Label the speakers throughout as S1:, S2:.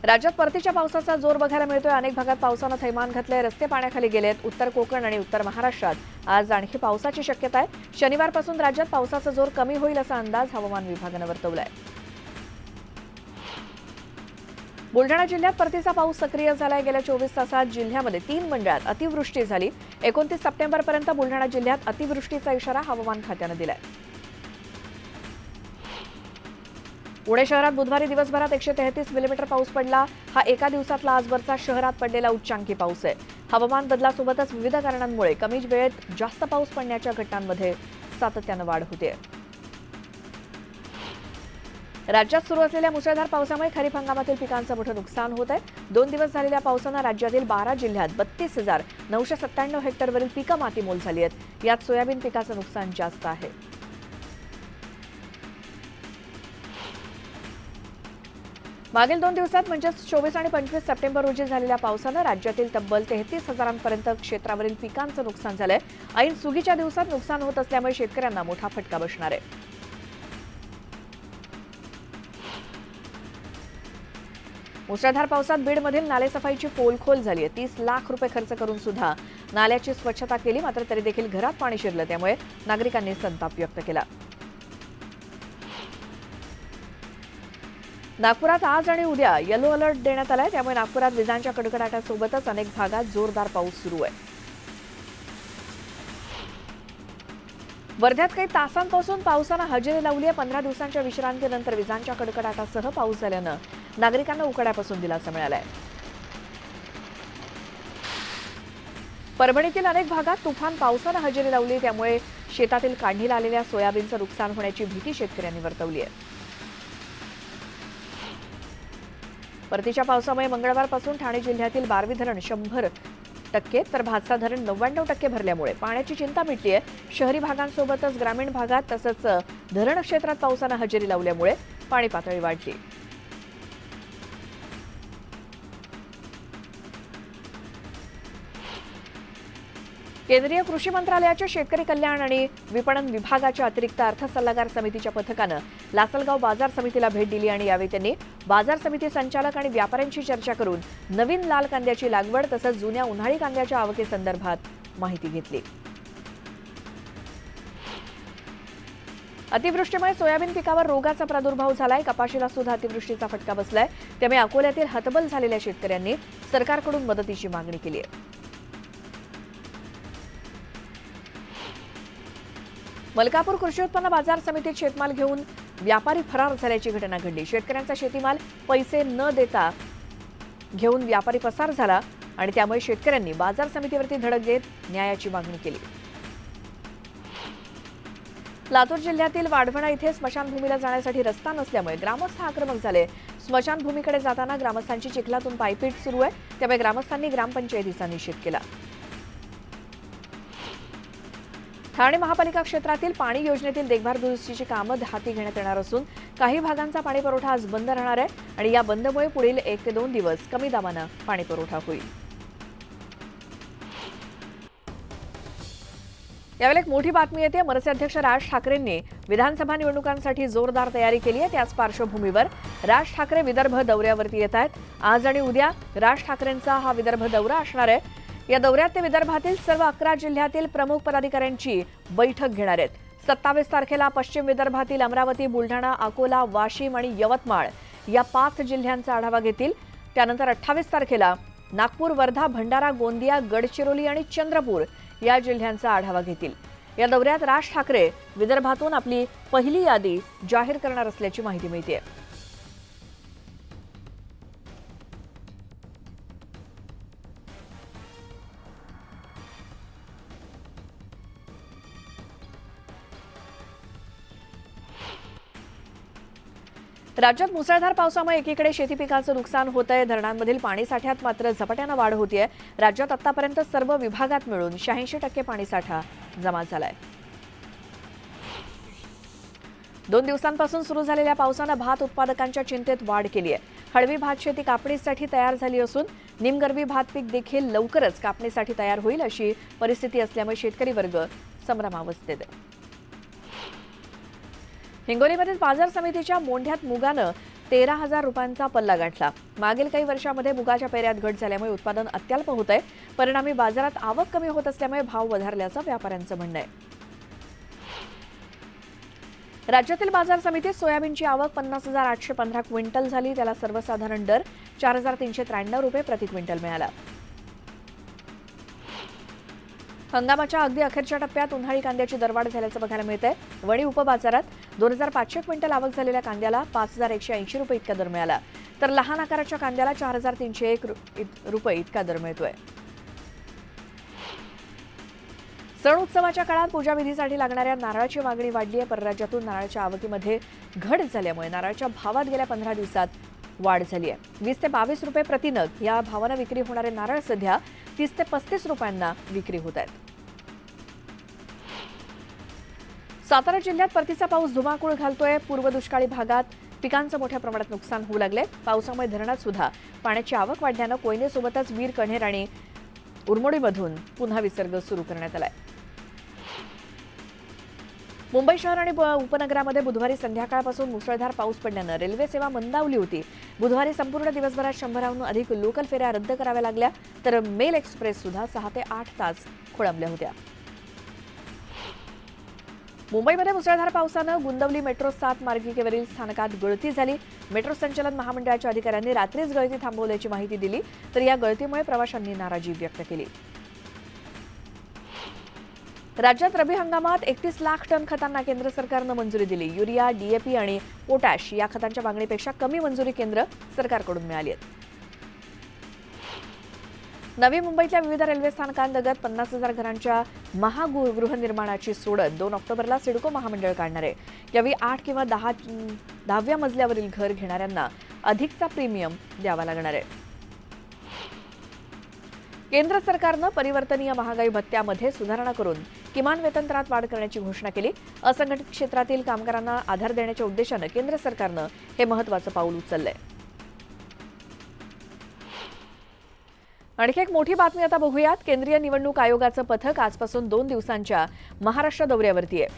S1: राज्यात परतीच्या पावसाचा जोर बघायला मिळतोय। अनेक भागात पावसानं थैमान घातलंय, रस्ते पाण्याखाली गेलेत। उत्तर कोकण आणि उत्तर महाराष्ट्रात आज आणखी पावसाची शक्यता आहे। शनिवारपासून राज्यात पावसाचा जोर कमी होईल असा अंदाज हवामान विभागानं वर्तवलाय। बुलढाणा जिल्ह्यात परतीचा पाऊस सक्रिय झालाय। गेल्या 24 तासात जिल्ह्यामध्ये 3 मंडळात अतिवृष्टी झाली। 29 सप्टेंबरपर्यंत बुलढाणा जिल्ह्यात अतिवृष्टीचा इशारा हवामान खात्यानं दिलाय। पुणे शहरात बुधवारी दिवसभरात 133 मिलीमीटर पाऊस पडला। हा एका दिवसातला आजवरचा शहरात पडलेला उच्चांकी पाऊस आहे। हवामान बदलासोबतच विविध कारणांमुळे कमी वेळेत जास्त पाऊस पडण्याच्या घटनांमध्ये सातत्यानं वाढ होते। राज्यात सुरू असलेल्या मुसळधार पावसामुळे खरीप हंगामातील पिकांचं मोठं नुकसान होत आहे। 2 दिवस झालेल्या पावसानं राज्यातील 12 जिल्ह्यात 32,997 हेक्टरवरील पिकं मातीमोल झाली आहेत। यात सोयाबीन पिकाचं नुकसान जास्त आहे। मागील 2 दिवसात म्हणजेच 24 आणि 25 सप्टेंबर रोजी झालेल्या पावसानं राज्यातील तब्बल 33,000पर्यंत क्षेत्रावरील पिकांचं नुकसान झालंय। ऐन सुगीच्या दिवसात नुकसान होत असल्यामुळे शेतकऱ्यांना मोठा फटका बसणार आहे। मुसळधार पावसात बीडमधील नालेसफाईची पोलखोल झाली आहे। 30 लाख रुपये खर्च करून सुद्धा नाल्याची स्वच्छता केली, मात्र तरी देखील घरात पाणी शिरलं। त्यामुळे नागरिकांनी संताप व्यक्त केला। नागपुरात आज आणि उद्या येलो अलर्ट देण्यात आलाय। त्यामुळे नागपुरात विजांच्या कडकडाटासोबतच अनेक भागात जोरदार पाऊस सुरू आहे। वर्ध्यात काही तासांपासून पावसानं हजेरी लावली आहे। 15 दिवसांच्या विश्रांतीनंतर विजांच्या कडकडाटासह पाऊस झाल्यानं नागरिकांना उकाड्यापासून दिलासा मिळालाय। परभणीतील अनेक भागात तुफान पावसानं हजेरी लावली, त्यामुळे शेतातील काढणीला आलेल्या सोयाबीनचं नुकसान होण्याची भीती शेतकऱ्यांनी वर्तवली आहे। परतीच्या पावसामुळे मंगळवारपासून ठाणे जिल्ह्यातील बारवी धरण 100% तर भातसा धरण 99% भरल्यामुळे पाण्याची चिंता मिटली आहे। शहरी भागांसोबतच ग्रामीण भागात तसंच धरण क्षेत्रात पावसानं हजेरी लावल्यामुळे पाणी पातळी वाढली। केंद्रीय कृषी मंत्रालयाच्या शेतकरी कल्याण आणि विपणन विभागाच्या अतिरिक्त अर्थ सल्लागार समितीच्या पथकानं लासलगाव बाजार समितीला भेट दिली आणि यावेळी त्यांनी बाजार समिती संचालक आणि व्यापाऱ्यांशी चर्चा करून नवीन लाल कांद्याची लागवड तसंच जुन्या उन्हाळी कांद्याच्या आवकेसंदर्भात माहिती घेतली। अतिवृष्टीमुळे सोयाबीन पिकावर रोगाचा प्रादुर्भाव झालाय। कपाशीला सुद्धा अतिवृष्टीचा फटका बसलाय। त्यामुळे अकोल्यातील हतबल झालेल्या शेतकऱ्यांनी सरकारकडून मदतीची मागणी केली आहे। मलकापूर कृषी उत्पन्न बाजार समितीत शेतमाल घेऊन व्यापारी फरार झाल्याची घटना घडली। शेतकऱ्यांचा शेतीमाल पैसे न देता घेऊन व्यापारी पसार झाला आणि त्यामुळे शेतकऱ्यांनी बाजार समितीवरती धडक देत न्यायाची मागणी केली। लातूर जिल्ह्यातील वाढवणा इथे स्मशानभूमीला जाण्यासाठी रस्ता नसल्यामुळे ग्रामस्थ आक्रमक झाले। स्मशानभूमीकडे जाताना ग्रामस्थांची चिखलातून पायपीट सुरू आहे, त्यामुळे ग्रामस्थांनी ग्रामपंचायतीचा निषेध केला। ठाणे महापालिका क्षेत्रातील पाणी योजनेतील देखभाल दुरुस्तीची कामं हाती घेण्यात येणार असून काही भागांचा पाणी पुरवठा आज बंद राहणार आहे आणि या बंदमुळे पुढील 1 ते 2 दिवस कमी दाबानं पाणी पुरवठा होईल। यावेळी एक मोठी बातमी येते। मनसे अध्यक्ष राज ठाकरेंनी विधानसभा निवडणुकांसाठी जोरदार तयारी केली आहे। त्याच पार्श्वभूमीवर राज ठाकरे विदर्भ दौऱ्यावरती येत आहेत। आज आणि उद्या राज ठाकरेंचा हा विदर्भ दौरा असणार आहे। या दौऱ्यात ते विदर्भातील सर्व 11 जिल्ह्यातील प्रमुख पदाधिकाऱ्यांची बैठक घेणार आहेत। 27 तारखेला पश्चिम विदर्भातील अमरावती, बुलढाणा, अकोला, वाशिम आणि यवतमाळ या 5 जिल्ह्यांचा आढावा घेतील। त्यानंतर 28 तारखेला नागपूर, वर्धा, भंडारा, गोंदिया, गडचिरोली आणि चंद्रपूर या जिल्ह्यांचा आढावा घेतील। या दौऱ्यात राज ठाकरे विदर्भातून आपली पहिली यादी जाहीर करणार असल्याची माहिती मिळते। राज्यात मुसळधार पावसामुळे एकीकडे शेती पिकाचं नुकसान होत आहे, धरणांमधील पाणीसाठ्यात मात्र झपाट्यानं वाढ होतीये। राज्यात आतापर्यंत सर्व विभागात मिळून 86% पाणीसाठा जमा झालाय। 2 दिवसांपासून सुरू झालेल्या पावसानं भात उत्पादकांच्या चिंतेत वाढ केली आहे। हळवी भात शेती कापणीसाठी तयार झाली असून निमगर्वी भात पीक देखील लवकरच कापणीसाठी तयार होईल अशी परिस्थिती असल्यामुळे शेतकरी वर्ग संभ्रमावस्थेत आहे। हिंगोलीमधील बाजार समितीच्या मोंढ्यात मुगानं 13,000 रुपयांचा पल्ला गाठला. मागील काही वर्षांमध्ये मुगाच्या पेऱ्यात घट झाल्यामुळे उत्पादन अत्यल्प होत आहे. परिणामी बाजारात आवक कमी होत असल्यामुळे भाव वधारल्याचं व्यापाऱ्यांचं म्हणणं आहे. राज्यातील बाजार समितीत सोयाबीनची आवक 50,815 क्विंटल झाली. त्याला सर्वसाधारण दर 4,393 रुपये प्रति क्विंटल मिळाला. हंगामाच्या अगदी अखेरच्या टप्प्यात उन्हाळी कांद्याची दरवाढ झाल्याचं बघायला मिळतंय. वणी उपबाजारात 2,500 क्विंटल आवक झालेल्या कांद्याला 5,180 रुपये इतका दर मिळाला, तर लहान आकाराच्या कांद्याला 4,301 रुपये इतका दर मिळतोय. सण उत्सवाच्या काळात पूजाविधीसाठी लागणाऱ्या नारळाची मागणी वाढली आहे. परराज्यातून नारळाच्या आवकीमध्ये घट झाल्यामुळे नारळाच्या भावात गेल्या 15 दिवसात वाढ झाली आहे. 20 ते 22 रुपये प्रति नग या भावानं विक्री होणारे नारळ सध्या 30 ते 35 रुपयांना विक्री होत आहेत. सातारा जिल्ह्यात परतीचा पाऊस धुमाकूळ घालतोय. पूर्व दुष्काळी भागात पिकांचं मोठ्या प्रमाणात नुकसान होऊ लागले. पावसामुळे धरणात सुद्धा पाण्याची आवक वाढल्यानं कोयनेसोबतच वीर, कण्हेर आणि उरमोडीमधून पुन्हा विसर्ग सुरू करण्यात आलाय. मुंबई शहर आणि उपनगरामध्ये बुधवारी संध्याकाळपासून मुसळधार पाऊस पडल्यानं रेल्वे सेवा मंदावली होती. बुधवारी संपूर्ण दिवसभरात 100हून अधिक लोकल फेऱ्या रद्द कराव्या लागल्या, तर मेल एक्सप्रेस सुद्धा 6 ते 8 तास खोळंबल्या होत्या. मुंबईमध्ये मुसळधार पावसानं गुंदवली मेट्रो 7 मार्गिकेवरील स्थानकात गळती झाली. मेट्रो संचालन महामंडळाच्या अधिकाऱ्यांनी रात्रीच गळती थांबवल्याची माहिती दिली, तर या गळतीमुळे प्रवाशांनी नाराजी व्यक्त केली. राज्यात रब्बी हंगामात 31 लाख टन खतांना केंद्र सरकारनं मंजुरी दिली. युरिया, डीएपी आणि पोटॅश या खतांच्या मागणीपेक्षा कमी मंजुरी केंद्र सरकारकडून मिळाली आहे. नवी मुंबईतल्या विविध रेल्वे स्थानकांलगत 50,000 घरांच्या महागृहनिर्माणाची सोडत 2 ऑक्टोबरला सिडको महामंडळ काढणार आहे. यावेळी 8 किंवा 10व्या मजल्यावरील घर घेणाऱ्यांना अधिकचा प्रीमियम द्यावा लागणार आहे. केंद्र सरकारनं परिवर्तनीय महागाई भत्त्यामध्ये सुधारणा करून किमान वेतन दरात वाढ करण्याची घोषणा केली. असंघटित क्षेत्रातील कामगारांना आधार देण्याच्या उद्देशानं केंद्र सरकारनं हे महत्त्वाचं पाऊल उचललंय. आणखी एक मोठी बातमी आता बघूयात. केंद्रीय निवडणूक आयोगाचं पथक आजपासून 2 दिवसांच्या महाराष्ट्र दौऱ्यावरती आहे.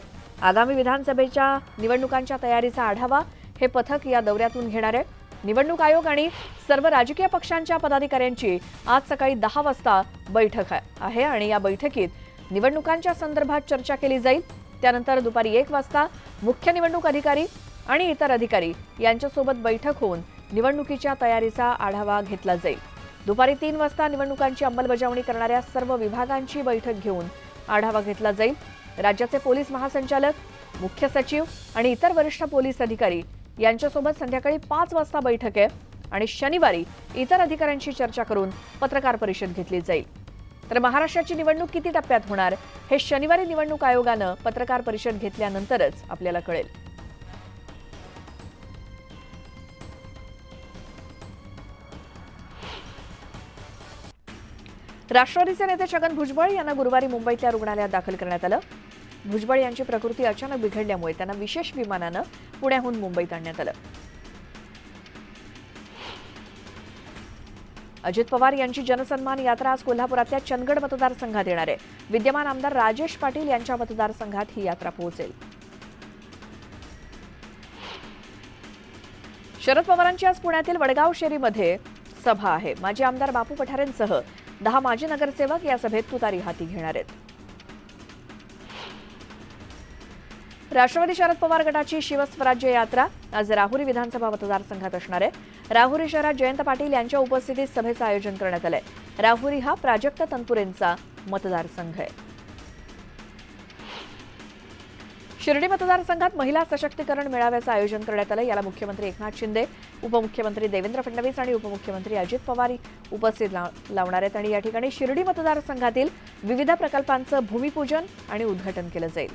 S1: आगामी विधानसभेच्या निवडणुकांच्या तयारीचा आढावा हे पथक या दौऱ्यातून घेणार आहे. निवडणूक आयोग आणि सर्व राजकीय पक्षांच्या पदाधिकाऱ्यांची आज सकाळी 10 वाजता बैठक आहे आणि या बैठकीत निवडणुकांच्या संदर्भात चर्चा केली जाईल. त्यानंतर दुपारी 1 वाजता मुख्य निवडणूक अधिकारी आणि इतर अधिकारी यांच्यासोबत बैठक होऊन निवडणुकीच्या तयारीचा आढावा घेतला जाईल. दुपारी 3 वाजता निवडणुकांची अंमलबजावणी करणाऱ्या सर्व विभागांची बैठक घेऊन आढावा घेतला जाईल. राज्याचे पोलीस महासंचालक, मुख्य सचिव आणि इतर वरिष्ठ पोलीस अधिकारी यांच्यासोबत संध्याकाळी 5 वाजता बैठक आहे आणि शनिवारी इतर अधिकाऱ्यांशी चर्चा करून पत्रकार परिषद घेतली जाईल. तर महाराष्ट्राची निवडणूक किती टप्प्यात होणार हे शनिवारी निवडणूक आयोगानं पत्रकार परिषद घेतल्यानंतरच आपल्याला कळेल. राष्ट्रवादीचे नेते छगन भुजबळ यांना गुरुवारी मुंबईतल्या रुग्णालयात दाखल करण्यात आलं. भुजबळ यांची प्रकृती अचानक बिघडल्यामुळे त्यांना विशेष विमानानं पुण्याहून मुंबईत आणण्यात आलं. अजित पवार यांची जनसन्मान यात्रा आज कोल्हापुरातल्या चंदगड मतदारसंघात येणार आहे. विद्यमान आमदार राजेश पाटील यांच्या मतदारसंघात ही यात्रा पोहोचेल. शरद पवारांची आज पुण्यातील वडगाव शेरीमध्ये सभा आहे. माजी आमदार बापू पठारेंसह 10 माजी नगरसेवक या सभेत तुतारी हाती घेणार आहेत. राष्ट्रवादी शरद पवार गटाची शिवस्वराज्य यात्रा आज राहुरी विधानसभा मतदारसंघात असणार आहे. राहुरी शहरात जयंत पाटील यांच्या उपस्थितीत सभेचं आयोजन करण्यात आलंय. राहुरी हा प्राजक्त तनपुरेंचा मतदारसंघ आहे. शिर्डी मतदारसंघात महिला सशक्तीकरण मेळाव्याचं आयोजन करण्यात आलं. याला मुख्यमंत्री एकनाथ शिंदे, उपमुख्यमंत्री देवेंद्र फडणवीस आणि उपमुख्यमंत्री अजित पवार उपस्थित लावणार आहेत आणि या ठिकाणी शिर्डी मतदारसंघातील विविध प्रकल्पांचं भूमिपूजन आणि उद्घाटन केलं जाईल.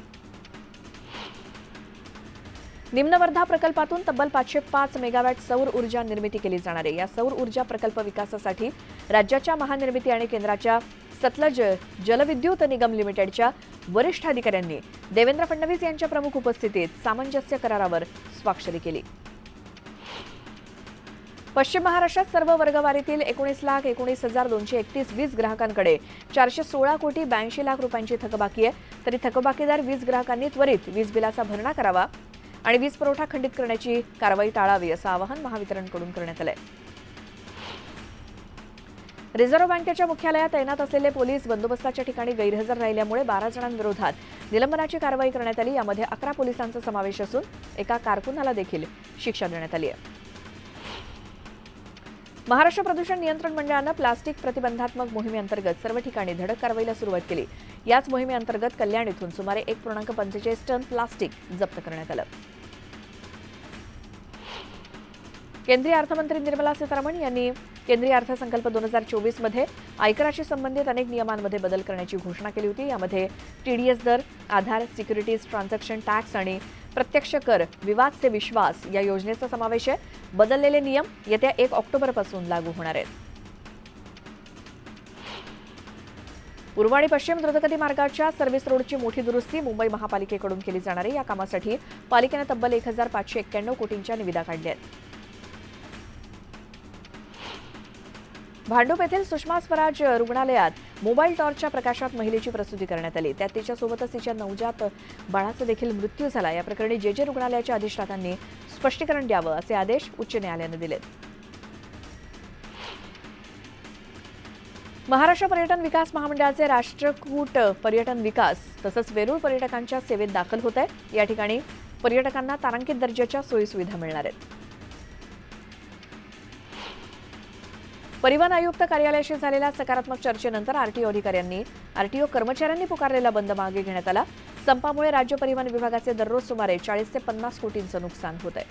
S1: निम्नवर्धा प्रकल्पातून तब्बल 505 मेगावॅट सौर ऊर्जा निर्मिती केली जाणार आहे. या सौर ऊर्जा प्रकल्प विकासासाठी राज्याच्या महानिर्मिती आणि केंद्राच्या सतलज जलविद्युत निगम लिमिटेडच्या वरिष्ठ अधिकाऱ्यांनी देवेंद्र फडणवीस यांच्या प्रमुख उपस्थितीत सामंजस्य करारावर स्वाक्षरी केली. पश्चिम महाराष्ट्रात सर्व वर्गवारीतील 19,19,231 वीज ग्राहकांकडे 416 कोटी 82 लाख रुपयांची थकबाकी आहे. तरी थकबाकीदार वीज ग्राहकांनी त्वरित वीज बिलाचा भरणा करावा आणि वीज पुरवठा खंडित करण्याची कारवाई टाळावी असं आवाहन महावितरणकडून करण्यात आलंय. रिझर्व्ह बँकेच्या मुख्यालयात तैनात असलेले पोलीस बंदोबस्ताच्या ठिकाणी गैरहजर राहिल्यामुळे 12 जणांविरोधात निलंबनाची कारवाई करण्यात आली. यामध्ये 11 पोलिसांचा समावेश असून एका कारकुनाला देखील शिक्षा देण्यात आली आहे. महाराष्ट्र प्रदूषण नियंत्रण मंडळानं प्लास्टिक प्रतिबंधात्मक मोहिमेअंतर्गत सर्व ठिकाणी धडक कारवाईला सुरुवात केली. याच मोहिमेअंतर्गत कल्याण इथून सुमारे 1.45 टन प्लास्टिक जप्त करण्यात आलं. केंद्रीय अर्थमंत्री निर्मला सीतारामन यांनी केंद्रीय अर्थसंकल्प 2024 मध्ये आयकराशी संबंधित अनेक नियमांमध्ये बदल करण्याची घोषणा केली होती. यामध्ये टीडीएस दर, आधार, सिक्युरिटीज ट्रान्झॅक्शन टॅक्स आणि प्रत्यक्ष कर विवाद से विश्वास या योजनेचा समावेश आहे. बदललेले नियम येत्या 1 ऑक्टोबरपासून लागू होणार आहेत. पूर्व आणि पश्चिम द्रुतगती मार्गाच्या सर्व्हिस रोडची मोठी दुरुस्ती मुंबई महापालिकेकडून केली जाणार आहे. या कामासाठी पालिकेने तब्बल 1591 कोटींच्या निविदा काढल्या आहेत. भांडूप येथील सुषमा स्वराज रुग्णालयात मोबाईल टॉर्चच्या प्रकाशात महिलेची प्रसूती करण्यात आली. त्यात तिच्यासोबतच तिच्या नवजात बाळाचा देखील मृत्यू झाला. या प्रकरणी जे रुग्णालयाच्या अधिष्ठातांनी स्पष्टीकरण द्यावं असे आदेश उच्च न्यायालयाने दिलेत. महाराष्ट्र पर्यटन विकास महामंडळाचे राष्ट्रकूट पर्यटन विकास तसंच वेरूळ पर्यटकांच्या सेवेत दाखल होत आहे. या ठिकाणी पर्यटकांना तारांकित दर्जाच्या सोयीसुविधा मिळणार आहेत. परिवहन आयुक्त कार्यालयाशी झालेल्या सकारात्मक चर्चेनंतर आरटीओ कर्मचाऱ्यांनी पुकारलेला बंद मागे घेण्यात आला. संपामुळे राज्य परिवहन विभागाचे दररोज सुमारे 40 ते 50 कोटींचं नुकसान होत आहे.